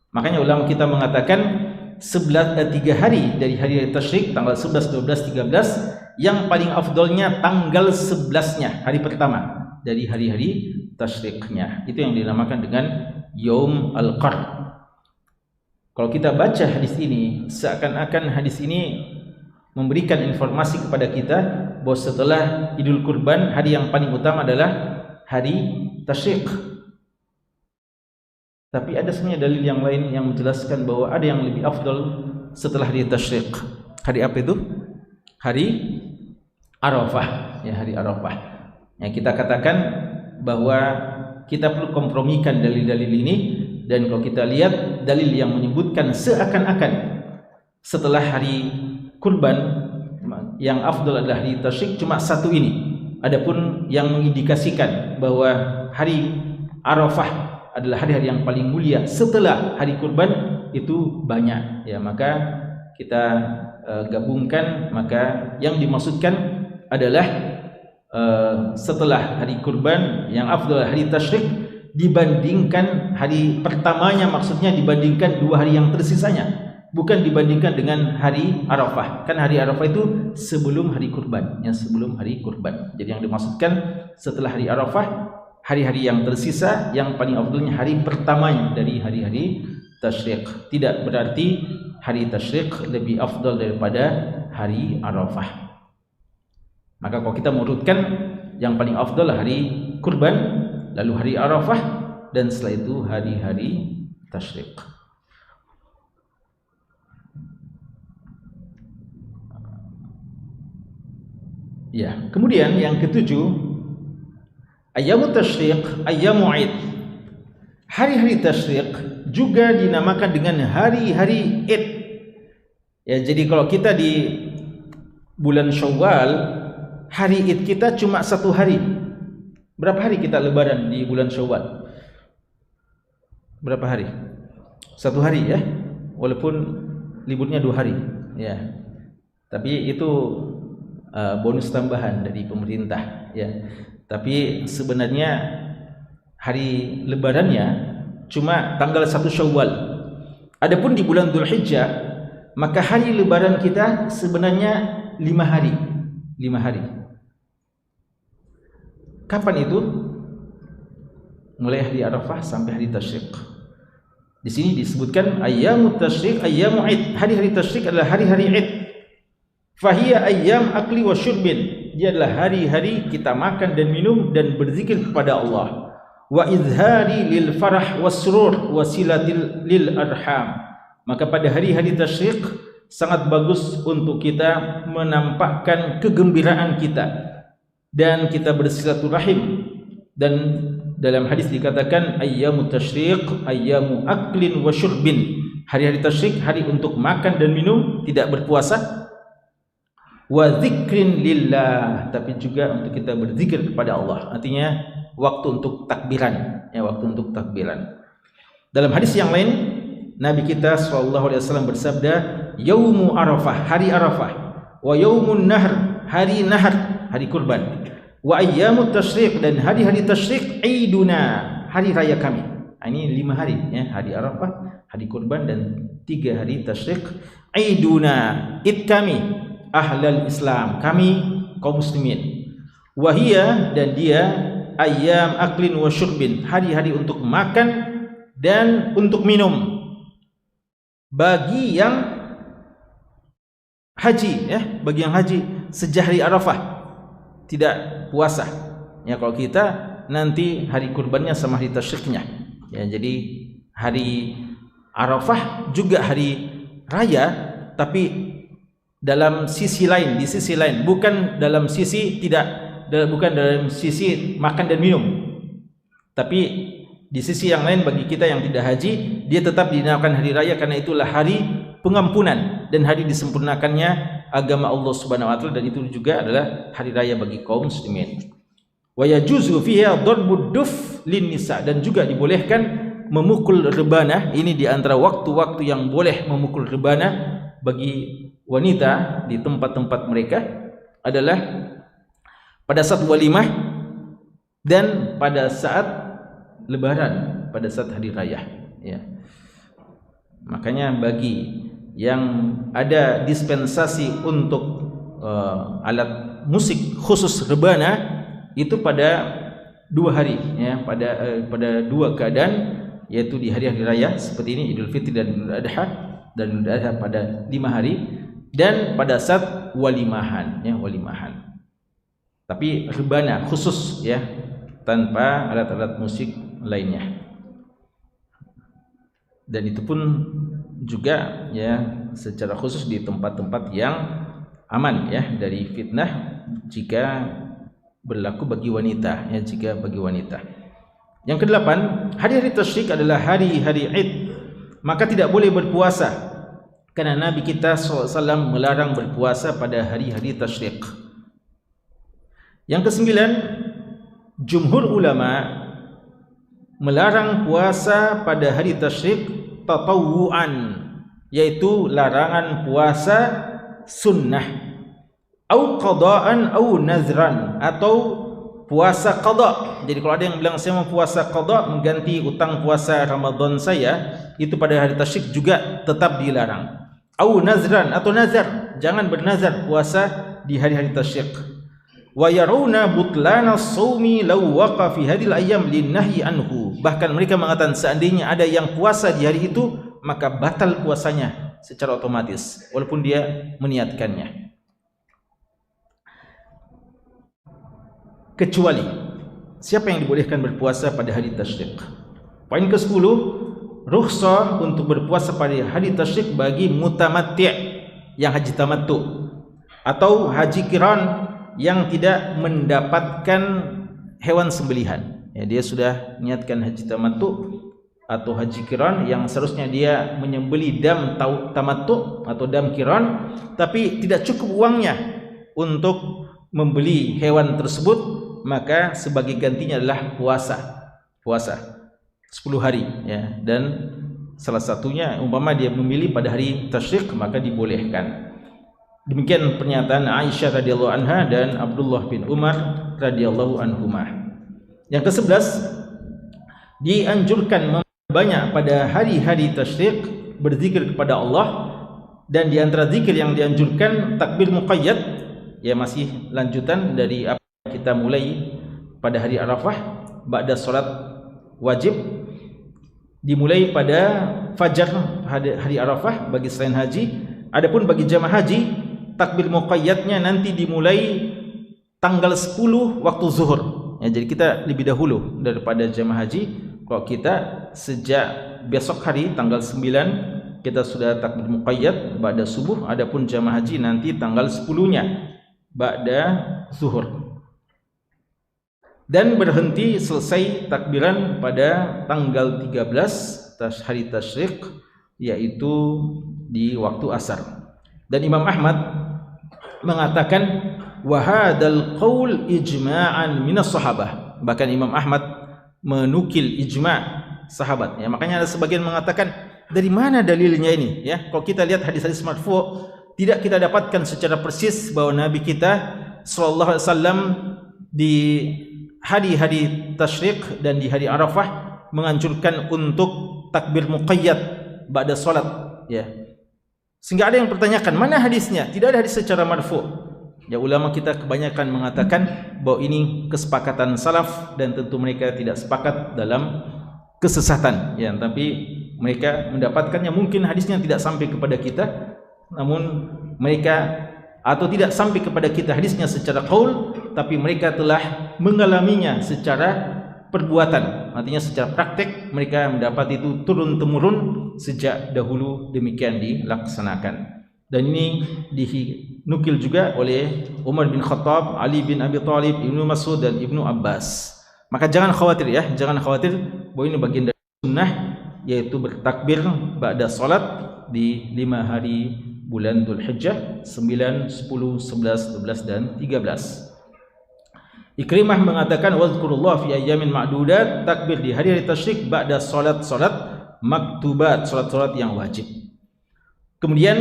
Makanya ulama kita mengatakan 3 hari dari hari-hari tasyrik, tanggal 11, 12, 13, yang paling afdolnya tanggal 11-nya, hari pertama dari hari-hari tasyriknya. Itu yang dinamakan dengan Yaum Al-Qarn. Kalau kita baca hadis ini, seakan-akan hadis ini memberikan informasi kepada kita bahwa setelah Idul Kurban, hari yang paling utama adalah hari tasyrik. Tapi ada sebenarnya dalil yang lain yang menjelaskan bahwa ada yang lebih afdal setelah hari tasyrik. Hari apa itu? Hari Arafah. Ya, hari Arafah. Yang kita katakan bahwa kita perlu kompromikan dalil-dalil ini, dan kalau kita lihat dalil yang menyebutkan seakan-akan setelah hari kurban yang afdal adalah hari tasyrik cuma satu ini. Adapun yang mengindikasikan bahwa hari Arafah adalah hari-hari yang paling mulia setelah hari kurban itu banyak. Ya, maka kita gabungkan, maka yang dimaksudkan adalah setelah hari kurban yang afdal hari tasyrik dibandingkan hari pertamanya, maksudnya dibandingkan 2 hari yang tersisanya, bukan dibandingkan dengan hari Arafah. Kan hari Arafah itu sebelum hari kurban, yang sebelum hari kurban. Jadi yang dimaksudkan setelah hari Arafah, hari-hari yang tersisa yang paling afdalnya hari pertamanya dari hari-hari tasyrik. Tidak berarti hari tasyrik lebih afdal daripada hari Arafah. Maka kalau kita merutkan, yang paling afdal hari kurban, lalu hari Arafah, dan setelah itu hari-hari tasyrik. Ya, kemudian yang ketujuh, ayyamut tasyrik, ayyamu id. Hari-hari tasyrik juga dinamakan dengan hari-hari id. Ya, jadi kalau kita di bulan Syawal, hari id kita cuma 1 hari. Berapa hari kita lebaran di bulan Syawal? Berapa hari? 1 hari ya, walaupun liburnya 2 hari ya. Tapi itu bonus tambahan dari pemerintah ya. Tapi sebenarnya hari lebarannya cuma tanggal 1 Syawal. Adapun di bulan Dzulhijjah, maka hari lebaran kita sebenarnya 5 hari. 5 hari. Kapan itu? Mulai hari Arafah sampai hari tasyrik. Di sini disebutkan ayyamut tasyrik, ayyamu id. Hari-hari tasyrik adalah hari-hari id. Fahiya ayyam akli wa syurbin. Dia adalah hari-hari kita makan dan minum dan berzikir kepada Allah. Wa izhari lil farah wasrur wasilatil lil arham. Maka pada hari-hari tasyrik sangat bagus untuk kita menampakkan kegembiraan kita dan kita bersilaturahim. Dan dalam hadis dikatakan ayyamut tasyriq ayyamu aklin wa syurbin. Hari-hari tasyrik hari untuk makan dan minum, tidak berpuasa. Wa dzikrin lillah, tapi juga untuk kita berzikir kepada Allah. Artinya waktu untuk takbiran, ya, waktu untuk takbiran. Dalam hadis yang lain Nabi kita sallallahu alaihi wasallam bersabda, yaumu arafah, hari arafah, wa yaumun nahr, hari nahar, hari kurban, wa ayyamut tasyriq, dan hari-hari tasyriq iduna, hari raya kami. Ini 5 hari, ya, hari arafah, hari kurban, dan 3 hari tasyriq. Iduna, id kami, ahlal Islam, kami kaum muslimin. Wahia, dan dia ayyam aklin wa syurbin, hari-hari untuk makan dan untuk minum. Bagi yang haji, ya, bagi yang haji sejak hari Arafah tidak puasa. Ya, kalau kita nanti hari kurbannya sama hari tasyriknya. Ya, jadi hari Arafah juga hari raya, tapi dalam sisi lain, di sisi lain, bukan dalam sisi bukan dalam sisi makan dan minum. Tapi di sisi yang lain bagi kita yang tidak haji, dia tetap dinamakan hari raya karena itulah hari pengampunan dan hari disempurnakannya agama Allah Subhanahu wa taala, dan itu juga adalah hari raya bagi kaum muslimin. Wa yajuzu fiha darbud duf lin nisa, dan juga dibolehkan memukul rebana. Ini di antara waktu-waktu yang boleh memukul rebana bagi wanita di tempat-tempat mereka adalah pada saat walimah dan pada saat Lebaran, pada saat hari raya, ya. Makanya bagi yang ada dispensasi untuk alat musik khusus rebana itu pada 2 hari, ya, pada 2 keadaan, yaitu di hari-hari raya seperti ini, Idul Fitri dan Idul Adha, dan Idul Adha pada 5 hari, dan pada saat walimahan, ya, walimahan. Tapi rebana khusus, ya, tanpa alat-alat musik lainnya. Dan itu pun juga, ya, secara khusus di tempat-tempat yang aman, ya, dari fitnah jika berlaku bagi wanita, ya, jika bagi wanita. Yang ke-8, hari-hari tasyrik adalah hari-hari Id, maka tidak boleh berpuasa karena Nabi kita SAW melarang berpuasa pada hari-hari tasyrik. Yang ke-9, jumhur ulama melarang puasa pada hari tasyrik tatawuan, yaitu larangan puasa sunnah, au qadaan au nazran, atau puasa qada. Jadi kalau ada yang bilang saya mau puasa qada mengganti utang puasa Ramadan saya, itu pada hari tasyrik juga tetap dilarang. Au nazran, atau nazar, jangan bernazar puasa di hari-hari tasyrik. Wa yaruna butlana shaumi law waqa fi hadhil ayyam linnahyi anhu. Bahkan mereka mengatakan seandainya ada yang puasa di hari itu, maka batal puasanya secara otomatis walaupun dia meniatkannya. Kecuali siapa yang dibolehkan berpuasa pada hari tasyrik? Poin ke-10, rukhsah untuk berpuasa pada hari tasyrik bagi mutamatti', yang haji tamattu, atau haji qiran yang tidak mendapatkan hewan sembelihan. Ya, dia sudah niatkan haji tamattu atau haji qiran yang seharusnya dia menyembeli dam tamattu atau dam qiran, tapi tidak cukup uangnya untuk membeli hewan tersebut, maka sebagai gantinya adalah puasa 10 hari, ya. Dan salah satunya umpama dia memilih pada hari tasyrik, maka dibolehkan. Demikian pernyataan Aisyah radhiyallahu anha dan Abdullah bin Umar radhiyallahu anhumah. Yang ke-11, dianjurkan banyak pada hari-hari tasyrik berzikir kepada Allah, dan di antara zikir yang dianjurkan takbir muqayyad, ya, masih lanjutan dari apa yang kita mulai pada hari Arafah ba'da salat wajib, dimulai pada fajar hari Arafah bagi selain haji. Adapun bagi jamaah haji, takbir muqayyadnya nanti dimulai tanggal 10 waktu zuhur. Ya, jadi kita lebih dahulu daripada jemaah haji. Kalau kita sejak besok hari tanggal 9 kita sudah takbir muqayyad ba'da subuh, adapun jemaah haji nanti tanggal 10-nya ba'da zuhur. Dan berhenti selesai takbiran pada tanggal 13 hari tasyrik, yaitu di waktu asar. Dan Imam Ahmad mengatakan wahadal qaul ijma'an minas sahabah. Bahkan Imam Ahmad menukil ijma' sahabat. Ya, makanya ada sebagian mengatakan dari mana dalilnya ini? Ya, kalau kita lihat hadis-hadis marfu' tidak kita dapatkan secara persis bahwa Nabi kita sallallahu alaihi wasallam di hari-hari tasyrik dan di hari Arafah menganjurkan untuk takbir muqayyad ba'da salat, ya. Sehingga ada yang pertanyakan, mana hadisnya? Tidak ada hadis secara marfu'. Ya, ulama kita kebanyakan mengatakan bahwa ini kesepakatan salaf dan tentu mereka tidak sepakat dalam kesesatan, ya, tapi mereka mendapatkannya, mungkin hadisnya tidak sampai kepada kita, namun mereka atau tidak sampai kepada kita hadisnya secara qaul, tapi mereka telah mengalaminya secara perbuatan. Artinya secara praktek mereka mendapat itu turun temurun sejak dahulu demikian dilaksanakan. Dan ini dinukil juga oleh Umar bin Khattab, Ali bin Abi Thalib, Ibnu Mas'ud dan Ibnu Abbas. Maka jangan khawatir, ya, jangan khawatir bahwa ini bagian dari sunnah, yaitu bertakbir ba'da salat di 5 hari bulan Dzulhijjah 9, 10, 11, 12 dan 13. Ikrimah mengatakan wazkurullah fi ayyamin ma'dudat, takbir di hari-hari tasyrik ba'da salat maktubat, salat-salat yang wajib. Kemudian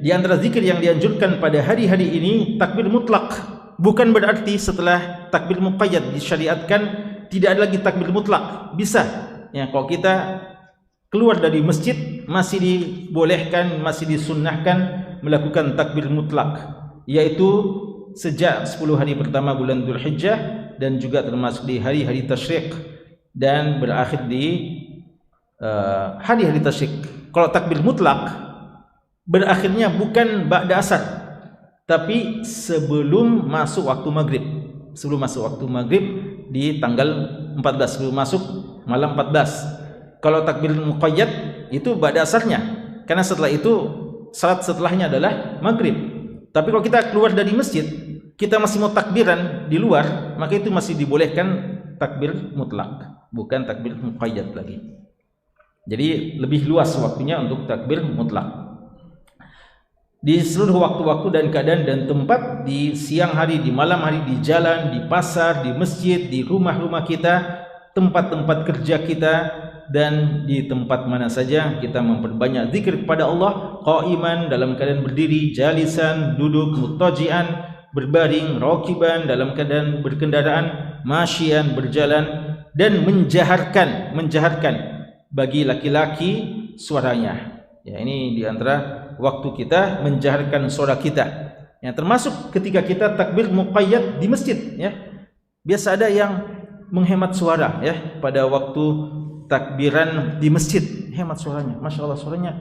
di antara zikir yang dianjurkan pada hari-hari ini takbir mutlak. Bukan berarti setelah takbir muqayyad disyariatkan tidak ada lagi takbir mutlak. Bisa, ya, kalau kita keluar dari masjid masih dibolehkan, masih disunnahkan melakukan takbir mutlak, yaitu sejak 10 hari pertama bulan Dzulhijjah dan juga termasuk di hari-hari tasyrik dan berakhir di hari-hari tasyrik. Kalau takbir mutlak berakhirnya bukan ba'da asar, tapi sebelum masuk waktu maghrib. Sebelum masuk waktu maghrib di tanggal 14, sebelum masuk malam 14. Kalau takbir muqayyad itu ba'da asarnya, karena setelah itu salat setelahnya adalah maghrib. Tapi kalau kita keluar dari masjid, kita masih mau takbiran di luar, maka itu masih dibolehkan takbir mutlak, bukan takbir muqayyad lagi. Jadi lebih luas waktunya untuk takbir mutlak. Di seluruh waktu-waktu dan keadaan dan tempat, di siang hari, di malam hari, di jalan, di pasar, di masjid, di rumah-rumah kita, tempat-tempat kerja kita, dan di tempat mana saja kita memperbanyak zikir kepada Allah, qaiman dalam keadaan berdiri, jalisan duduk, muttaji'an berbaring, rakiban dalam keadaan berkendaraan, masyian berjalan, dan menjaharkan bagi laki-laki suaranya. Ya, ini di antara waktu kita menjaharkan suara kita. Ya, termasuk ketika kita takbir muqayyad di masjid, ya. Biasa ada yang menghemat suara, ya, pada waktu takbiran di masjid, hemat suaranya. Masya Allah, suaranya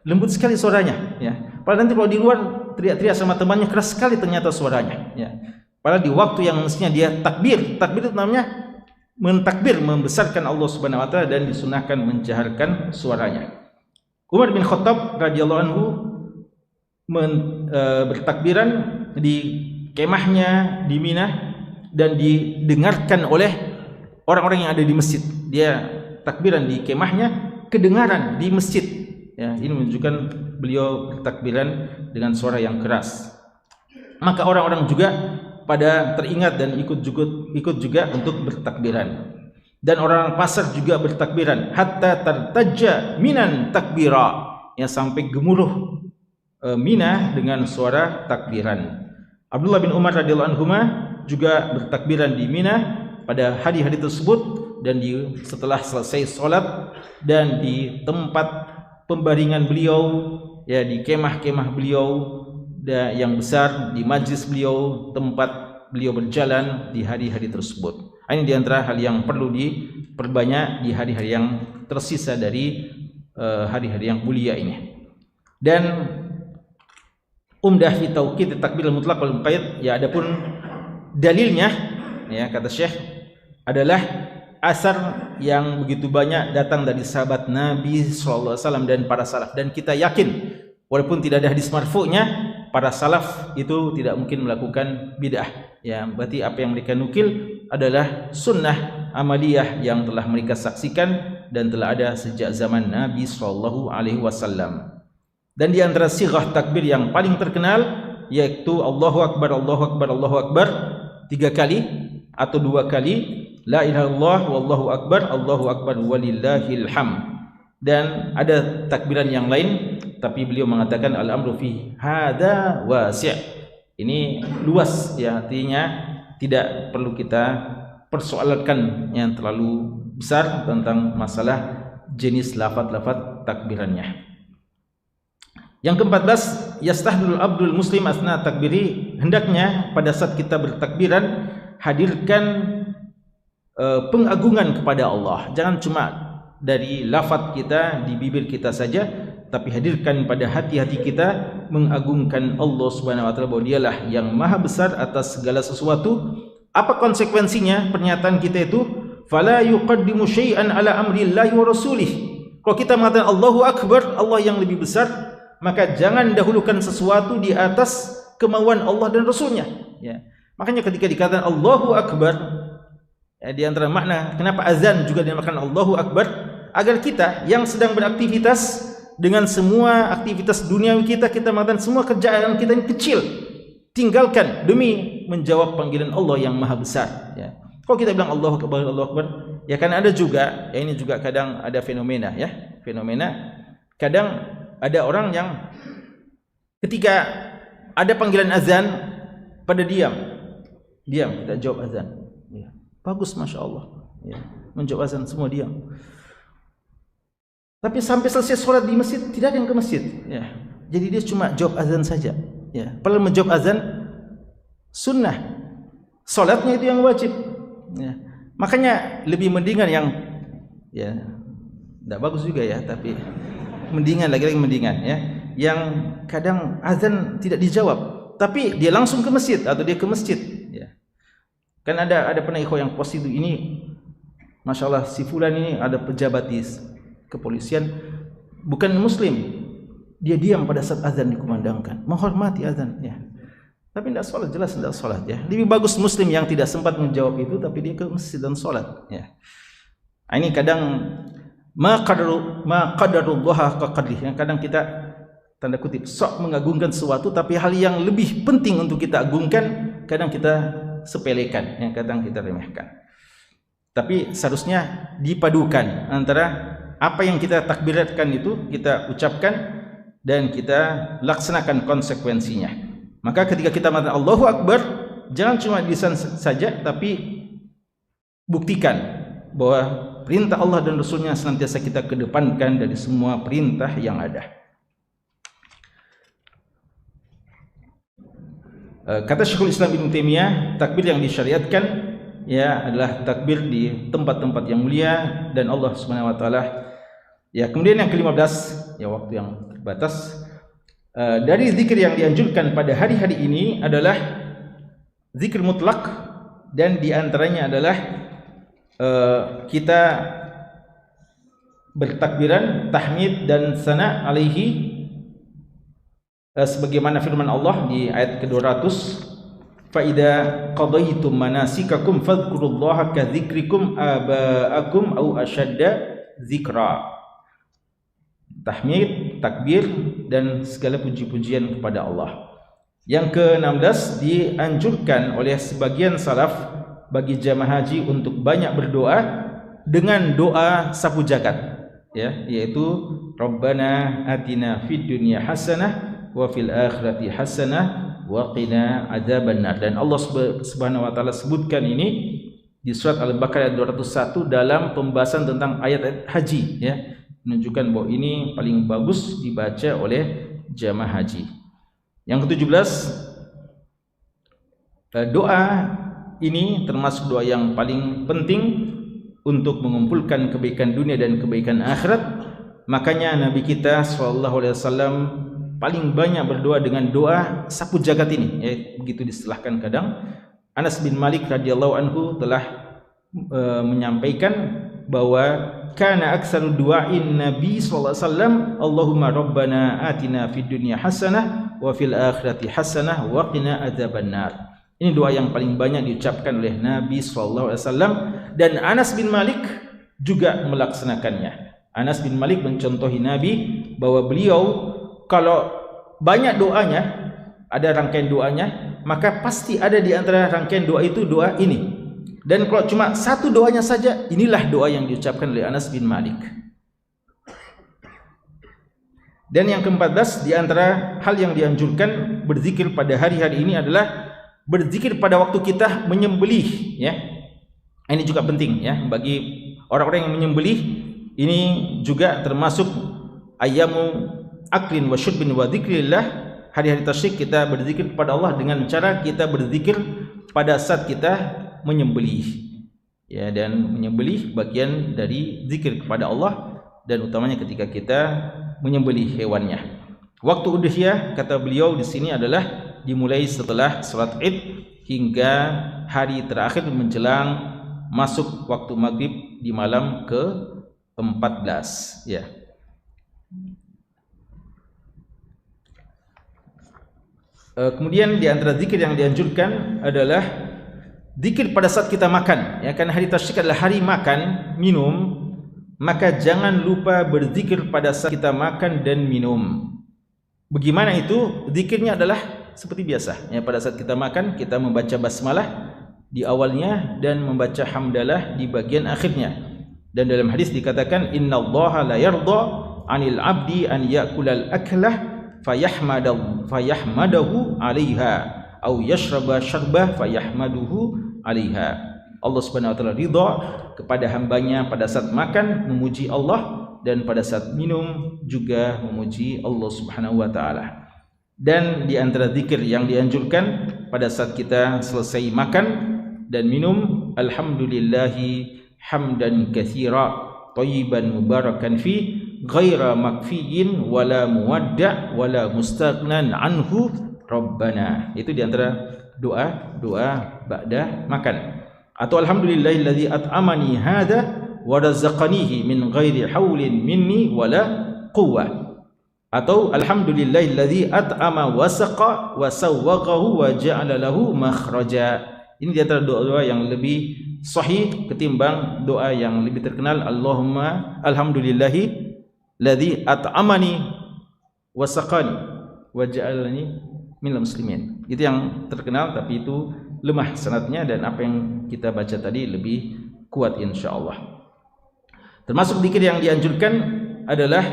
lembut sekali suaranya, ya. Padahal nanti kalau di luar teriak-teriak sama temannya keras sekali ternyata suaranya, ya. Padahal di waktu yang mestinya dia takbir itu namanya mentakbir, membesarkan Allah Subhanahu wa taala, dan disunahkan menjaharkan suaranya. Umar bin Khattab radhiyallahu anhu bertakbiran di kemahnya di Mina dan didengarkan oleh orang-orang yang ada di masjid. Dia takbiran di kemahnya kedengaran di masjid, ya. Ini menunjukkan beliau bertakbiran dengan suara yang keras. Maka orang-orang juga pada teringat dan ikut juga untuk bertakbiran. Dan orang pasar juga bertakbiran hatta tartajja minan takbira, ya, sampai gemuruh Mina dengan suara takbiran. Abdullah bin Umar radhiyallahu anhu juga bertakbiran di Mina pada hari-hari tersebut, dan setelah selesai sholat dan di tempat pembaringan beliau, ya, di kemah-kemah beliau yang besar, di majlis beliau, tempat beliau berjalan di hari-hari tersebut. Ini di antara hal yang perlu diperbanyak di hari-hari yang tersisa dari hari-hari yang mulia ini. Dan umdah fi tauqid takbir mutlaq wal muqayyad, ya, adapun dalilnya, ya kata Syekh, adalah asar yang begitu banyak datang dari sahabat Nabi SAW dan para salaf, dan kita yakin walaupun tidak ada hadis marfu'nya, para salaf itu tidak mungkin melakukan bid'ah. Ya, berarti apa yang mereka nukil adalah sunnah amaliyah yang telah mereka saksikan dan telah ada sejak zaman Nabi SAW. Dan di antara sighah takbir yang paling terkenal yaitu Allahu Akbar, Allahu Akbar, Allahu Akbar 3 kali atau 2 kali, La ilaha illallah wallahu akbar, Allahu akbar walillahil hamd. Dan ada takbiran yang lain, tapi beliau mengatakan al-amru fi hadza wasi'. Ini luas, ya, artinya tidak perlu kita persoalkan yang terlalu besar tentang masalah jenis lafaz-lafaz takbirannya. Yang ke-14, yastahdul abdul muslim asna takbiri, hendaknya pada saat kita bertakbiran hadirkan pengagungan kepada Allah. Jangan cuma dari lafaz kita di bibir kita saja, tapi hadirkan pada hati-hati kita mengagungkan Allah Subhanahu wa taala bahwa Dialah yang maha besar atas segala sesuatu. Apa konsekuensinya pernyataan kita itu? Fala yuqaddimu syai'an ala amrillahi wa rasulih. Kalau kita mengatakan Allahu akbar, Allah yang lebih besar, maka jangan dahulukan sesuatu di atas kemauan Allah dan Rasulnya, ya. Makanya ketika dikatakan Allahu akbar, ya, di antara makna kenapa azan juga dinamakan Allahu Akbar, agar kita yang sedang beraktivitas dengan semua aktivitas duniawi kita mengatakan semua kerjaan kita yang kecil tinggalkan demi menjawab panggilan Allah yang maha besar, ya. Kalau kita bilang Allahu Akbar, Allahu Akbar, ya kan ada juga, ya, ini juga kadang ada fenomena, ya, fenomena kadang ada orang yang ketika ada panggilan azan pada diam, tidak jawab azan, ya. Bagus, Masya Allah, ya, menjawab azan semua diam. Tapi sampai selesai sholat di masjid tidak ada yang ke masjid, ya. Jadi dia cuma jawab azan saja, ya. Padahal menjawab azan sunnah, sholatnya itu yang wajib, ya. Makanya lebih mendingan yang, ya, tidak bagus juga, ya, tapi mendingan, lagi-lagi mendingan, ya, yang kadang azan tidak dijawab tapi dia langsung ke masjid atau dia ke masjid, ya. Kan ada pernah ikhwah yang post itu, ini Masya Allah si fulan ini ada pejabat di kepolisian bukan muslim, dia diam pada saat azan dikumandangkan, menghormati azan, ya, tapi tidak sholat, jelas tidak sholat, ya. Lebih bagus muslim yang tidak sempat menjawab itu tapi dia ke masjid dan sholat, ya. Nah, ini kadang ma qadarullah qadrih, yang kadang kita tanda kutip sok mengagungkan sesuatu, tapi hal yang lebih penting untuk kita agungkan kadang kita sepelekan, yang kadang kita remehkan. Tapi seharusnya dipadukan antara apa yang kita takbiratkan itu kita ucapkan dan kita laksanakan konsekuensinya. Maka ketika kita mengatakan Allahu Akbar, jangan cuma lisan saja, tapi buktikan bahwa perintah Allah dan Rasulnya senantiasa kita kedepankan dari semua perintah yang ada. Kata Syekhul Islam Ibnu Taimiyah, takbir yang disyariatkan, ya, adalah takbir di tempat-tempat yang mulia dan Allah Subhanahu wa taala. Ya, kemudian yang ke-15, ya, waktu yang terbatas, dari zikir yang dianjurkan pada hari-hari ini adalah zikir mutlak, dan di antaranya adalah kita bertakbiran tahmid dan sana alaihi, sebagaimana firman Allah di ayat ke-200, fa idza qadaytum manasikakum fadhkurullaha ka dzikrikum aba'akum au ashadda dzikra. Tahmid, takbir, dan segala puji-pujian kepada Allah. Yang ke-16, dianjurkan oleh sebagian salaf bagi jamaah haji untuk banyak berdoa dengan doa sapu jagat, ya, yaitu Rabbana atina fid dunya hasanah wa fil akhirati hasanah wa qina adzabannar. Dan Allah Subhanahu wa taala sebutkan ini di surat Al-Baqarah 201 dalam pembahasan tentang ayat haji, ya, menunjukkan bahwa ini paling bagus dibaca oleh jamaah haji. Yang ke-17, doa ini termasuk doa yang paling penting untuk mengumpulkan kebaikan dunia dan kebaikan akhirat. Makanya Nabi kita SAW paling banyak berdoa dengan doa sapu jagat ini, ya, begitu distilahkan kadang Anas bin Malik radhiyallahu anhu telah menyampaikan bahwa kana aktsaru du'ain Nabi sallallahu alaihi wasallam Allahumma rabbana atina fid dunya hasanah wa fil akhirati hasanah wa qina adzabannar. Ini doa yang paling banyak diucapkan oleh Nabi sallallahu alaihi wasallam dan Anas bin Malik juga melaksanakannya. Anas bin Malik mencontohi Nabi bahwa beliau kalau banyak doanya, ada rangkaian doanya, maka pasti ada di antara rangkaian doa itu doa ini. Dan kalau cuma satu doanya saja, inilah doa yang diucapkan oleh Anas bin Malik. Dan yang ke-14 di antara hal yang dianjurkan berzikir pada hari-hari ini adalah berzikir pada waktu kita menyembelih, ya. Ini juga penting, ya, bagi orang-orang yang menyembelih. Ini juga termasuk ayyamu aklin wa syurbin wa dzikrillah. Hari-hari tasyrik kita berzikir kepada Allah dengan cara kita berzikir pada saat kita menyembelih, ya, dan menyembelih bagian dari zikir kepada Allah dan utamanya ketika kita menyembelih hewannya. Waktu udhiyah kata beliau di sini adalah dimulai setelah salat Id hingga hari terakhir menjelang masuk waktu maghrib di malam ke-14, ya. Kemudian di antara zikir yang dianjurkan adalah zikir pada saat kita makan, ya, karena hari tasyrik adalah hari makan minum, maka jangan lupa berzikir pada saat kita makan dan minum. Bagaimana itu? Zikirnya adalah seperti biasa, ya, pada saat kita makan kita membaca basmalah di awalnya dan membaca hamdalah di bagian akhirnya. Dan dalam hadis dikatakan innallaha la yardha 'anil 'abdi an ya'kulal aklah fayahmadahu 'alaiha au yashraba syarbah fayahmaduhu 'alaiha. Allah Subhanahu wa taala ridha kepada hambanya pada saat makan memuji Allah dan pada saat minum juga memuji Allah Subhanahu wa taala. Dan di antara zikir yang dianjurkan pada saat kita selesai makan dan minum, alhamdulillahi hamdan katsira thayyiban mubarakan fi ghaira makfiin wala muwadda' wala mustaghnan anhu rabbana. Itu di antara doa ba'da makan. Atau alhamdulillahilladzi at'amani hadza wa razaqanihi min ghairi haulin minni wala quwwah. Atau alhamdulillahilladzi at'ama wa saqa wa sawwaqahu wa ja'ala lahu makhraja. Ini di antara doa-doa yang lebih sahih ketimbang doa yang lebih terkenal, Allahumma alhamdulillahi ladzi at'amani wa saqani wa ja'alani minal muslimin. Itu yang terkenal, tapi itu lemah sanadnya dan apa yang kita baca tadi lebih kuat insyaallah. Termasuk zikir yang dianjurkan adalah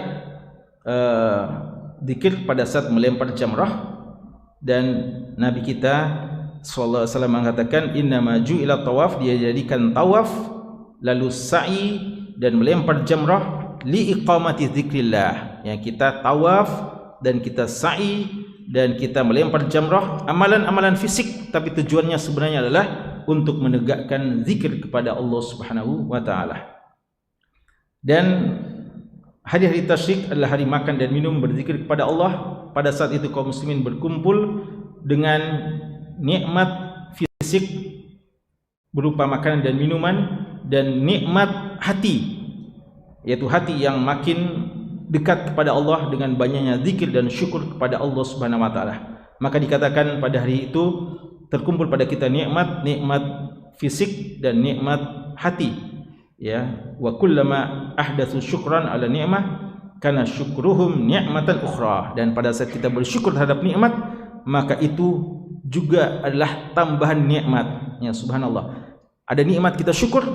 zikir pada saat melempar jamrah, dan Nabi kita sallallahu alaihi wasallam mengatakan innama ju'ila tawaf, dia jadikan tawaf lalu sa'i dan melempar jamrah li iqamati dzikrillah, yang kita tawaf dan kita sa'i dan kita melempar jamrah, amalan-amalan fisik, tapi tujuannya sebenarnya adalah untuk menegakkan zikir kepada Allah Subhanahu wa taala. Dan hari-hari tasyrik adalah hari makan dan minum berzikir kepada Allah. Pada saat itu kaum muslimin berkumpul dengan nikmat fisik berupa makanan dan minuman, dan nikmat hati, yaitu hati yang makin dekat kepada Allah dengan banyaknya zikir dan syukur kepada Allah Subhanahu wa taala. Maka dikatakan pada hari itu terkumpul pada kita nikmat fisik dan nikmat hati, ya. Wa kullama ahdatsu syukran ala ni'mah kana syukruhum ni'matan ukhra. Dan pada saat kita bersyukur terhadap nikmat, maka itu juga adalah tambahan nikmat, ya. Subhanallah, ada nikmat kita syukur,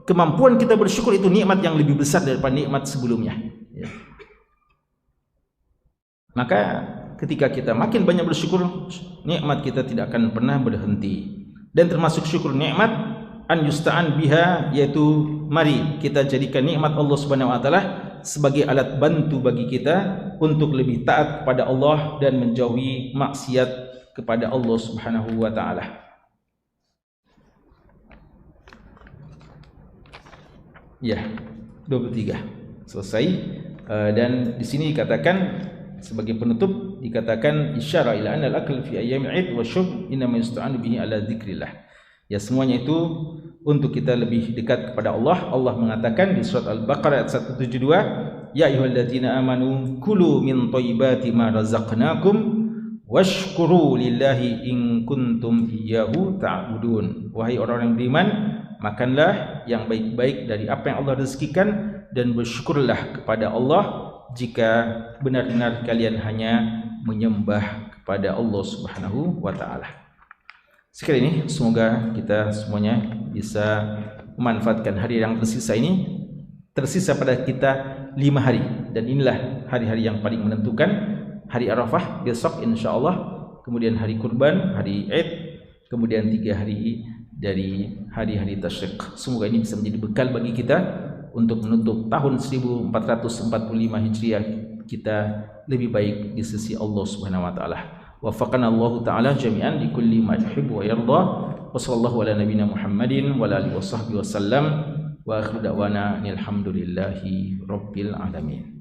kemampuan kita bersyukur itu nikmat yang lebih besar daripada nikmat sebelumnya, ya. Maka ketika kita makin banyak bersyukur, nikmat kita tidak akan pernah berhenti. Dan termasuk syukur nikmat an yusta'an biha, yaitu mari kita jadikan nikmat Allah Subhanahu wa taala sebagai alat bantu bagi kita untuk lebih taat kepada Allah dan menjauhi maksiat kepada Allah Subhanahu wa taala. Ya, 23 selesai. Dan di sini dikatakan sebagai penutup, dikatakan isyara ila anna al-akl fi ayyamil 'id wa syurb inma yusta'anu bihi ala dzikrillah. Ya, semuanya itu untuk kita lebih dekat kepada Allah. Allah mengatakan di surat Al-Baqarah ayat 172, ya ayyuhalladzina amanu kulu min thayyibati ma razaqnakum washkuru lillahi in kuntum iyyahu ta'budun. Wahai orang yang beriman, makanlah yang baik-baik dari apa yang Allah rezekikan dan bersyukurlah kepada Allah jika benar-benar kalian hanya menyembah kepada Allah Subhanahu wa taala. Sekali ini semoga kita semuanya bisa memanfaatkan hari yang tersisa ini. Tersisa pada kita 5 hari, dan inilah hari-hari yang paling menentukan. Hari Arafah besok insyaallah, kemudian hari Kurban, hari Id, kemudian 3 hari dari hari-hari tasyrik. Semoga ini bisa menjadi bekal bagi kita untuk menutup tahun 1445 Hijriah kita lebih baik di sisi Allah Subhanahu wa taala. Waffaqana Allah taala jami'an li kulli ma yuhibbu wa yarda. Wa sallallahu ala nabiyyina Muhammadin wa ala alihi washabbihi wasallam. Wa akhiru da'wana alhamdulillahi rabbil alamin.